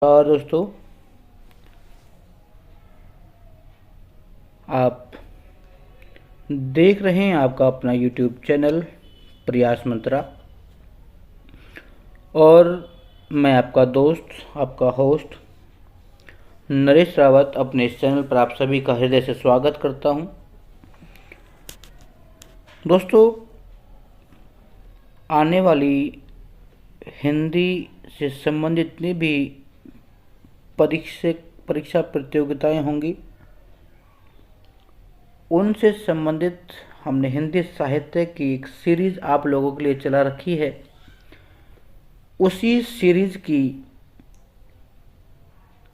और दोस्तों, आप देख रहे हैं आपका अपना यूट्यूब चैनल प्रयास मंत्रा। और मैं आपका दोस्त, आपका होस्ट नरेश रावत अपने इस चैनल पर आप सभी का हृदय से स्वागत करता हूं। दोस्तों, आने वाली हिंदी से संबंधित जितनी भी परीक्षा प्रतियोगिताएं होंगी, उनसे संबंधित हमने हिंदी साहित्य की एक सीरीज आप लोगों के लिए चला रखी है। उसी सीरीज की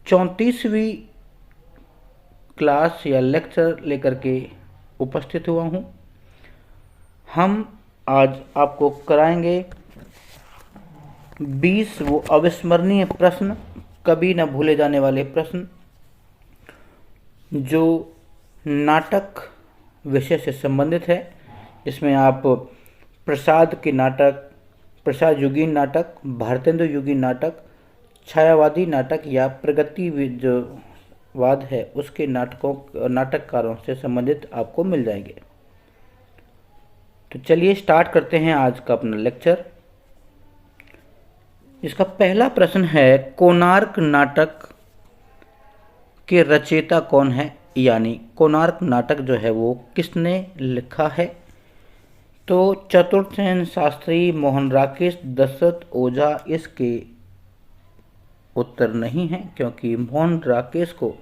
34वीं क्लास या लेक्चर लेकर के उपस्थित हुआ हूँ। हम आज आपको कराएंगे 20 वो अविस्मरणीय प्रश्न, कभी न भूले जाने वाले प्रश्न, जो नाटक विषय से संबंधित है। इसमें आप प्रसाद के नाटक, प्रसाद युगीन नाटक, भारतेंदु युगीन नाटक, छायावादी नाटक या प्रगति जो वाद है उसके नाटककारों से संबंधित आपको मिल जाएंगे। तो चलिए स्टार्ट करते हैं आज का अपना लेक्चर। इसका पहला प्रश्न है, कोणार्क नाटक के रचयिता कौन है, यानी कोणार्क नाटक जो है वो किसने लिखा है। तो चतुर्सेन शास्त्री, मोहन राकेश, दशरथ ओझा इसके उत्तर नहीं है, क्योंकि मोहन राकेश को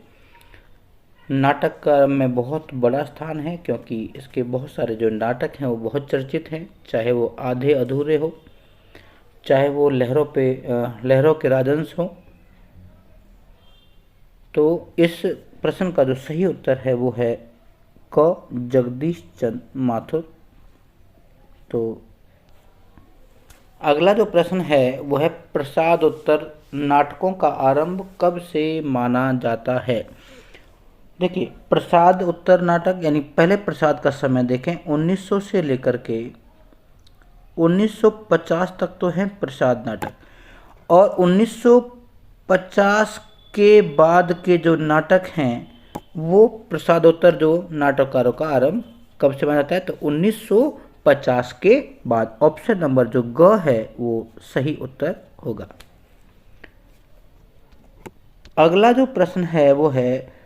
नाटक में बहुत बड़ा स्थान है, क्योंकि इसके बहुत सारे जो नाटक हैं वो बहुत चर्चित हैं, चाहे वो आधे अधूरे हो, चाहे वो लहरों के राजहंस हो। तो इस प्रश्न का जो सही उत्तर है वो है क, जगदीश चंद्र माथुर। तो अगला जो प्रश्न है वो है, प्रसाद उत्तर नाटकों का आरंभ कब से माना जाता है। देखिए, प्रसाद उत्तर नाटक यानी पहले प्रसाद का समय देखें, 1900 से लेकर के 1950 तक तो है प्रसाद नाटक, और 1950 के बाद के जो नाटक हैं वो प्रसादोत्तर जो नाटककारों का आरंभ कब से माना जाता है, तो 1950 के बाद। ऑप्शन नंबर जो ग है वो सही उत्तर होगा। अगला जो प्रश्न है वो है,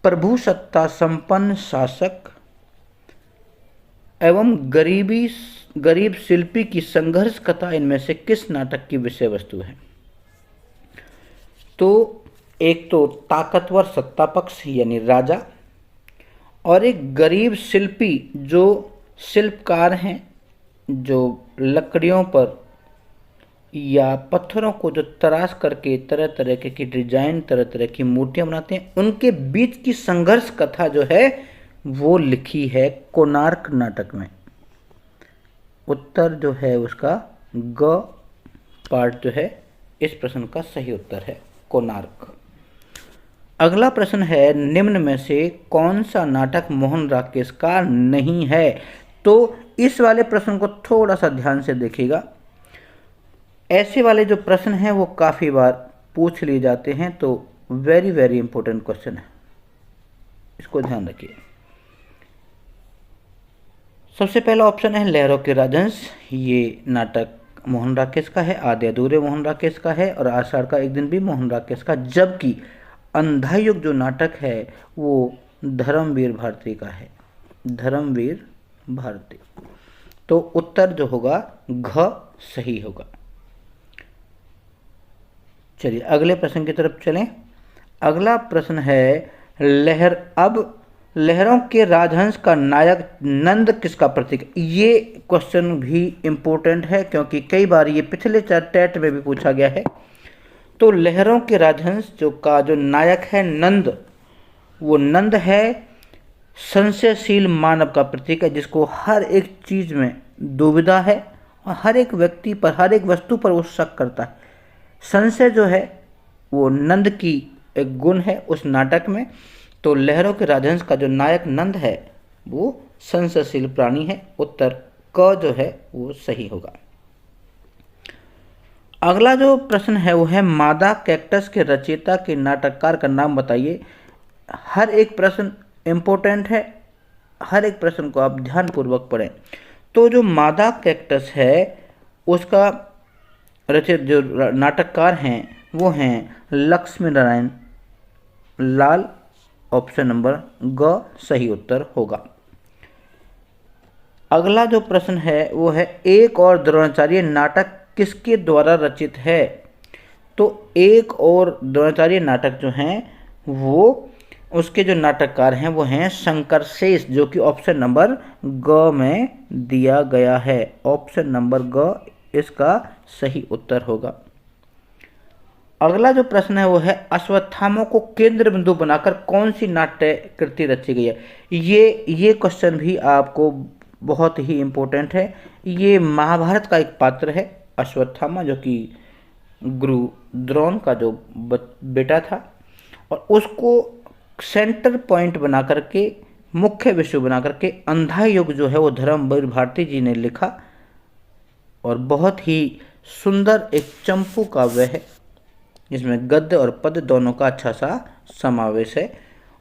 प्रभु सत्ता संपन्न शासक एवं गरीब शिल्पी की संघर्ष कथा इनमें से किस नाटक की विषय वस्तु है। तो एक तो ताकतवर सत्ता पक्ष यानी राजा, और एक गरीब शिल्पी जो शिल्पकार हैं, जो लकड़ियों पर या पत्थरों को जो तराश करके तरह तरह की डिजाइन, तरह तरह की मूर्तियां बनाते हैं, उनके बीच की संघर्ष कथा जो है वो लिखी है कोणार्क नाटक में। उत्तर जो है उसका ग पार्ट जो है इस प्रश्न का सही उत्तर है कोणार्क। अगला प्रश्न है, निम्न में से कौन सा नाटक मोहन राकेश का नहीं है। तो इस वाले प्रश्न को थोड़ा सा ध्यान से देखिएगा। ऐसे वाले जो प्रश्न हैं वो काफ़ी बार पूछ लिए जाते हैं, तो वेरी वेरी इंपॉर्टेंट क्वेश्चन है, इसको ध्यान रखिए। सबसे पहला ऑप्शन है लहरों के राजहंस। ये नाटक मोहन राकेश का है, आधे अधूरे मोहन राकेश का है, और आषाढ़ का एक दिन भी मोहन राकेश का। जबकि अंधा युग जो नाटक है वो धर्मवीर भारती का है, धर्मवीर भारती। तो उत्तर जो होगा घ सही होगा। चलिए अगले प्रश्न की तरफ चलें। अगला प्रश्न है, लहरों के राजहंस का नायक नंद किसका प्रतीक। ये क्वेश्चन भी इम्पोर्टेंट है, क्योंकि कई बार ये पिछले टेट में भी पूछा गया है। तो लहरों के राजहंस जो नायक है नंद, वो नंद है संशयशील मानव का प्रतीक है, जिसको हर एक चीज़ में दुविधा है और हर एक व्यक्ति पर, हर एक वस्तु पर वो शक करता है। संशय जो है वो नंद की एक गुण है उस नाटक में। तो लहरों के राजहंस का जो नायक नंद है वो संशयशील प्राणी है। उत्तर क जो है वो सही होगा। अगला जो प्रश्न है वो है मादा कैक्टस के रचयिता के नाटककार का नाम बताइए। हर एक प्रश्न इम्पोर्टेंट है, हर एक प्रश्न को आप ध्यानपूर्वक पढ़ें। तो जो मादा कैक्टस है उसका रचित जो नाटककार हैं वो हैं लक्ष्मी नारायण लाल। ऑप्शन नंबर ग सही उत्तर होगा। अगला जो प्रश्न है वो है एक और द्रोणाचार्य नाटक किसके द्वारा रचित है। तो एक और द्रोणाचार्य नाटक जो हैं वो उसके जो नाटककार हैं वो हैं शंकर शेष, जो कि ऑप्शन नंबर ग में दिया गया है। ऑप्शन नंबर ग इसका सही उत्तर होगा। अगला जो प्रश्न है वो है अश्वत्थामा को केंद्र बिंदु बनाकर कौन सी नाट्य कृति रची गई है। ये क्वेश्चन भी आपको बहुत ही इम्पोर्टेंट है। ये महाभारत का एक पात्र है अश्वत्थामा, जो कि गुरु द्रोण का जो बेटा था, और उसको सेंटर पॉइंट बना करके, मुख्य विषय बना करके अंधा युग जो है वो धर्मवीर भारती जी ने लिखा, और बहुत ही सुंदर एक चंपू काव्य है जिसमें गद्य और पद्य दोनों का अच्छा सा समावेश है।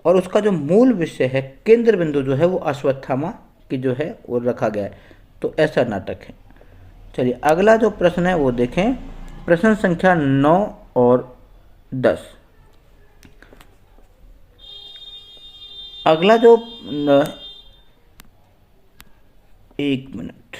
और उसका जो मूल विषय है, केंद्र बिंदु जो है वो अश्वत्थामा की जो है वो रखा गया है। तो ऐसा नाटक है। चलिए अगला जो प्रश्न है वो देखें, प्रश्न संख्या 9 और 10। अगला जो एक मिनट,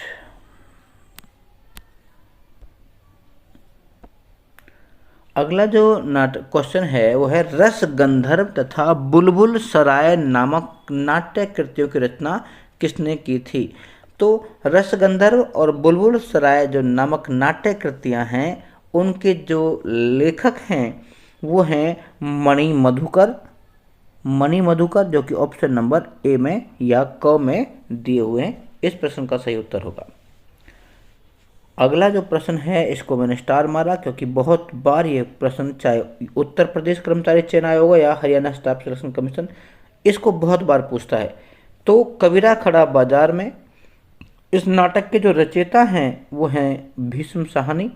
अगला जो नाटक क्वेश्चन है वो है रस गंधर्व तथा बुलबुल सराय नामक नाट्य कृतियों की रचना किसने की थी। तो रस गंधर्व और बुलबुल सराय जो नामक नाट्य कृतियाँ हैं उनके जो लेखक हैं वो हैं मणि मधुकर, जो कि ऑप्शन नंबर ए में या क में दिए हुए हैं। इस प्रश्न का सही उत्तर होगा। अगला जो प्रश्न है इसको मैंने स्टार मारा क्योंकि बहुत बार ये प्रश्न, चाहे उत्तर प्रदेश कर्मचारी चयन आयोग या हरियाणा स्टाफ सिलेक्शन कमीशन, इसको बहुत बार पूछता है। तो कबीरा खड़ा बाजार में इस नाटक के जो रचयिता हैं वो हैं भीष्म साहनी,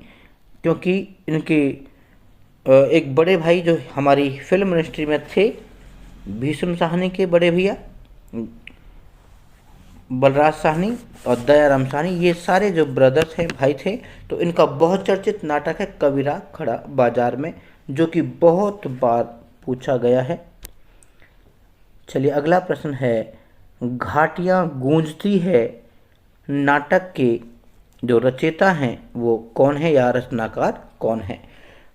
क्योंकि इनके एक बड़े भाई जो हमारी फिल्म इंडस्ट्री में थे, भीष्म साहनी के बड़े भैया बलराज साहनी और दयाराम साहनी, ये सारे जो ब्रदर्स हैं, भाई थे। तो इनका बहुत चर्चित नाटक है कबीरा खड़ा बाजार में, जो कि बहुत बार पूछा गया है। चलिए अगला प्रश्न है, घाटियाँ गूंजती है नाटक के जो रचयिता हैं वो कौन है या रचनाकार कौन है।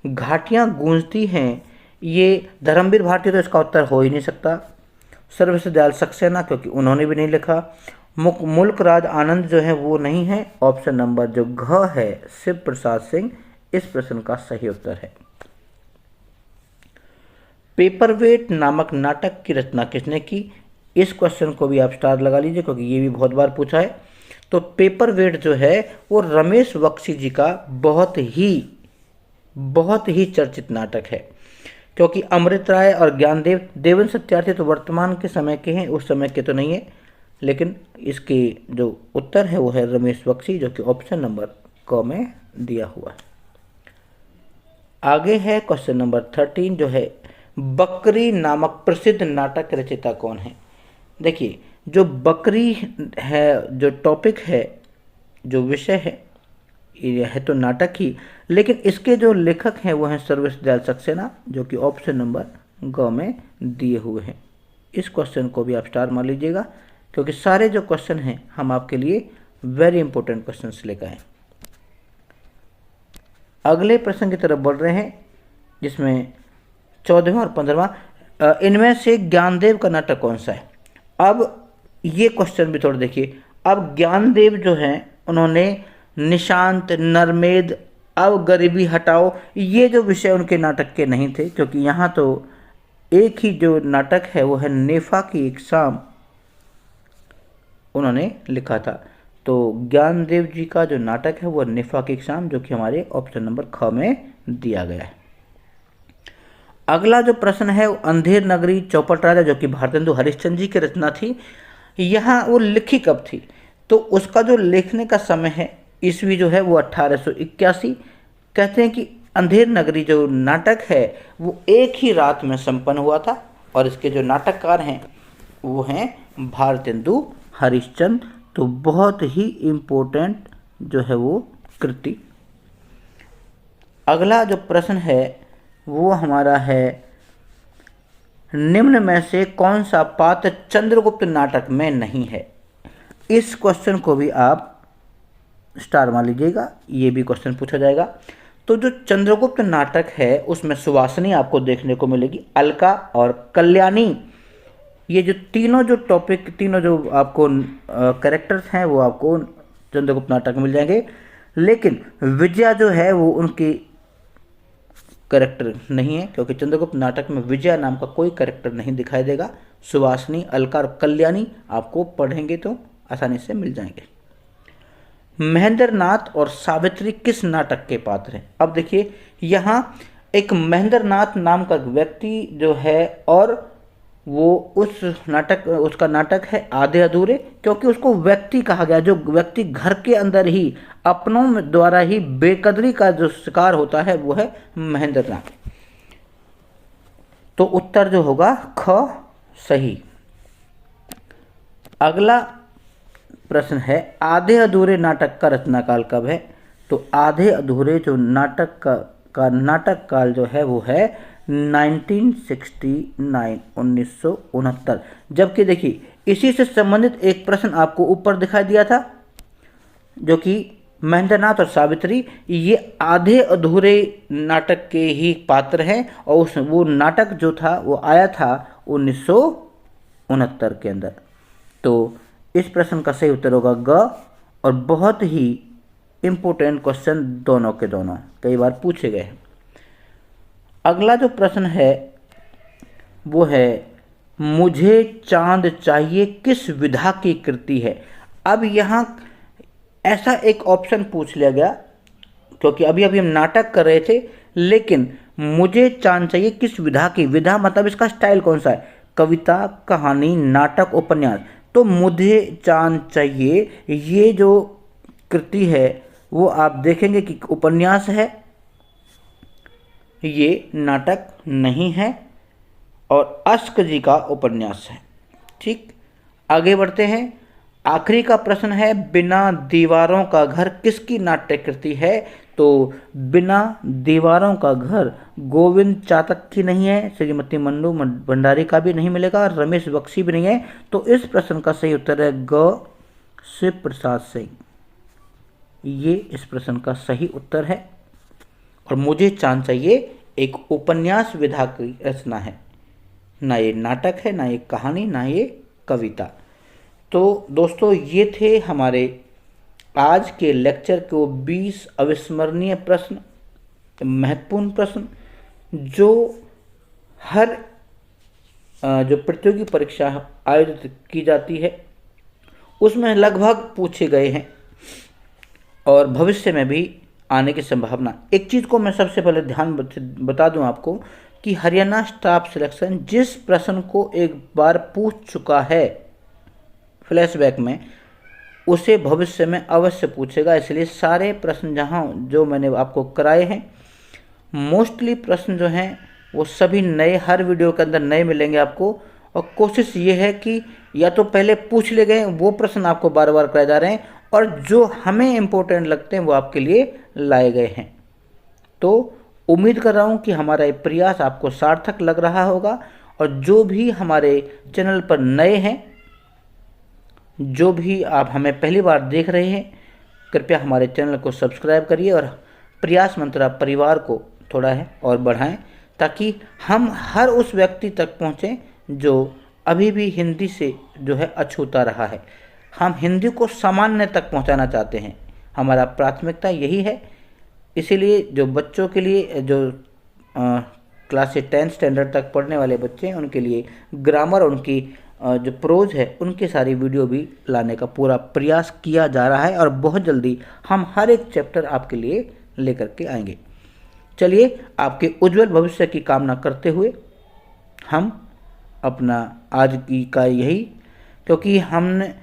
घाटियाँ गूंजती हैं ये धर्मवीर भारती, तो इसका उत्तर हो ही नहीं सकता। सर्वश्री दयाल सक्सेना, क्योंकि उन्होंने भी नहीं लिखा। मुल्क राज आनंद जो है वो नहीं है। ऑप्शन नंबर जो घ है शिव प्रसाद सिंह इस प्रश्न का सही उत्तर है। पेपरवेट नामक नाटक की रचना किसने की। इस क्वेश्चन को भी आप स्टार लगा लीजिए क्योंकि ये भी बहुत बार पूछा है। तो पेपरवेट जो है वो रमेश बख्शी जी का बहुत ही चर्चित नाटक है, क्योंकि अमृत राय और ज्ञानदेव देवेंद्र सत्यार्थी तो वर्तमान के समय के हैं, उस समय के तो नहीं है। लेकिन इसके जो उत्तर है वो है रमेश बख्शी, जो कि ऑप्शन नंबर क में दिया हुआ है। आगे है क्वेश्चन नंबर 13 जो है बकरी नामक प्रसिद्ध नाटक रचयिता कौन है। देखिए जो बकरी है, जो टॉपिक है, जो विषय है, यह है तो नाटक ही, लेकिन इसके जो लेखक हैं वो हैं सर्वश्री दयाल सक्सेना, जो कि ऑप्शन नंबर ग में दिए हुए हैं। इस क्वेश्चन को भी आप स्टार मान लीजिएगा क्योंकि सारे जो क्वेश्चन हैं हम आपके लिए वेरी इंपॉर्टेंट क्वेश्चंस लेकर आए। अगले प्रश्न की तरफ बढ़ रहे हैं जिसमें 14वां और 15वां, इनमें से ज्ञानदेव का नाटक कौन सा है। अब ये क्वेश्चन भी थोड़ा देखिए। अब ज्ञानदेव जो हैं उन्होंने निशांत, नरमेद, अब गरीबी हटाओ, ये जो विषय उनके नाटक के नहीं थे, क्योंकि यहाँ तो एक ही जो नाटक है वो है नेफा की एक शाम उन्होंने लिखा था। तो ज्ञानदेव जी का जो नाटक है वो नेफा की एक शाम, जो कि हमारे ऑप्शन नंबर ख में दिया गया है। अगला जो प्रश्न है वो अंधेर नगरी चौपट राजा, जो कि भारतेंदु हरिश्चंद्र जी की रचना थी, यहाँ वो लिखी कब थी। तो उसका जो लिखने का समय है ईस्वी जो है वो 1881, कहते हैं कि अंधेर नगरी जो नाटक है वो एक ही रात में संपन्न हुआ था, और इसके जो नाटककार हैं वो हैं भारतेंदु हरिश्चंद्र। तो बहुत ही इम्पोर्टेंट जो है वो कृति। अगला जो प्रश्न है वो हमारा है, निम्न में से कौन सा पात्र चंद्रगुप्त नाटक में नहीं है। इस क्वेश्चन को भी आप स्टार मान लीजिएगा, ये भी क्वेश्चन पूछा जाएगा। तो जो चंद्रगुप्त नाटक है उसमें सुवासिनी आपको देखने को मिलेगी, अलका और कल्याणी। ये जो तीनों जो टॉपिक, तीनों जो आपको कैरेक्टर्स हैं वो आपको चंद्रगुप्त नाटक में मिल जाएंगे। लेकिन विजया जो है वो उनकी कैरेक्टर नहीं है, क्योंकि चंद्रगुप्त नाटक में विजया नाम का कोई कैरेक्टर नहीं दिखाई देगा। सुवासिनी, अलका और कल्याणी आपको पढ़ेंगे तो आसानी से मिल जाएंगे। महेंद्रनाथ और सावित्री किस नाटक के पात्र हैं। अब देखिए यहाँ एक महेंद्रनाथ नाम का व्यक्ति जो है, और वो उस नाटक, उसका नाटक है आधे अधूरे, क्योंकि उसको व्यक्ति कहा गया, जो व्यक्ति घर के अंदर ही अपनों द्वारा ही बेकदरी का जो शिकार होता है वो है महेंद्रनाथ। तो उत्तर जो होगा ख सही। अगला प्रश्न है, आधे अधूरे नाटक का रचनाकाल कब है। तो आधे अधूरे जो नाटक का नाटक काल जो है वो है 1969, 1969। जबकि देखिए इसी से संबंधित एक प्रश्न आपको ऊपर दिखाई दिया था, जो कि महेंद्रनाथ और सावित्री ये आधे अधूरे नाटक के ही पात्र हैं, और वो नाटक जो था वो आया था 1969 के अंदर। तो इस प्रश्न का सही उत्तर होगा ग। और बहुत ही इम्पोर्टेंट क्वेश्चन दोनों के दोनों कई बार पूछे गए हैं। अगला जो प्रश्न है वो है, मुझे चांद चाहिए किस विधा की कृति है। अब यहाँ ऐसा एक ऑप्शन पूछ लिया गया, क्योंकि अभी अभी हम नाटक कर रहे थे, लेकिन मुझे चांद चाहिए किस विधा की, विधा मतलब इसका स्टाइल कौन सा है, कविता, कहानी, नाटक, उपन्यास। तो मुझे चांद चाहिए ये जो कृति है वो आप देखेंगे कि उपन्यास है, ये नाटक नहीं है, और अश्क जी का उपन्यास है। ठीक, आगे बढ़ते हैं। आखिरी का प्रश्न है, बिना दीवारों का घर किसकी नाट्य कृति है। तो बिना दीवारों का घर गोविंद चातक की नहीं है, श्रीमती मन्नू भंडारी का भी नहीं मिलेगा, रमेश बख्शी भी नहीं है। तो इस प्रश्न का सही उत्तर है ग, शिव प्रसाद सिंह। ये इस प्रश्न का सही उत्तर है। और मुझे चांद चाहिए एक उपन्यास विधा की रचना है, ना ये नाटक है, ना ये कहानी, ना ये कविता। तो दोस्तों ये थे हमारे आज के लेक्चर के 20 अविस्मरणीय प्रश्न, महत्वपूर्ण प्रश्न, जो हर जो प्रतियोगी परीक्षा आयोजित की जाती है उसमें लगभग पूछे गए हैं, और भविष्य में भी आने की संभावना। एक चीज़ को मैं सबसे पहले ध्यान बता दूं आपको कि हरियाणा स्टाफ सिलेक्शन जिस प्रश्न को एक बार पूछ चुका है फ्लैशबैक में, उसे भविष्य में अवश्य पूछेगा। इसलिए सारे प्रश्न जहां जो मैंने आपको कराए हैं, मोस्टली प्रश्न जो हैं वो सभी नए, हर वीडियो के अंदर नए मिलेंगे आपको। और कोशिश ये है कि या तो पहले पूछ ले गए वो प्रश्न आपको बार बार कराए जा रहे हैं, और जो हमें इम्पोर्टेंट लगते हैं वो आपके लिए लाए गए हैं। तो उम्मीद कर रहा हूँ कि हमारा ये प्रयास आपको सार्थक लग रहा होगा। और जो भी हमारे चैनल पर नए हैं, जो भी आप हमें पहली बार देख रहे हैं, कृपया हमारे चैनल को सब्सक्राइब करिए और प्रयास मंत्रा परिवार को थोड़ा है और बढ़ाएं, ताकि हम हर उस व्यक्ति तक पहुँचें जो अभी भी हिंदी से जो है अछूता रहा है। हम हिंदी को सामान्य तक पहुंचाना चाहते हैं, हमारा प्राथमिकता यही है। इसीलिए जो बच्चों के लिए, जो क्लास 10 स्टैंडर्ड तक पढ़ने वाले बच्चे हैं, उनके लिए ग्रामर, उनकी जो प्रोज है, उनकी सारी वीडियो भी लाने का पूरा प्रयास किया जा रहा है, और बहुत जल्दी हम हर एक चैप्टर आपके लिए लेकर के आएंगे। चलिए, आपके उज्जवल भविष्य की कामना करते हुए हम अपना आज की का यही, क्योंकि हमने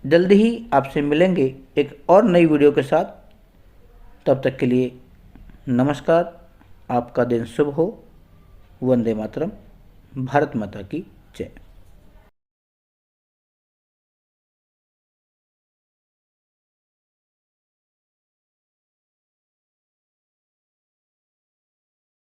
जल्दी ही आपसे मिलेंगे एक और नई वीडियो के साथ। तब तक के लिए नमस्कार, आपका दिन शुभ हो। वंदे मातरम। भारत माता की जय।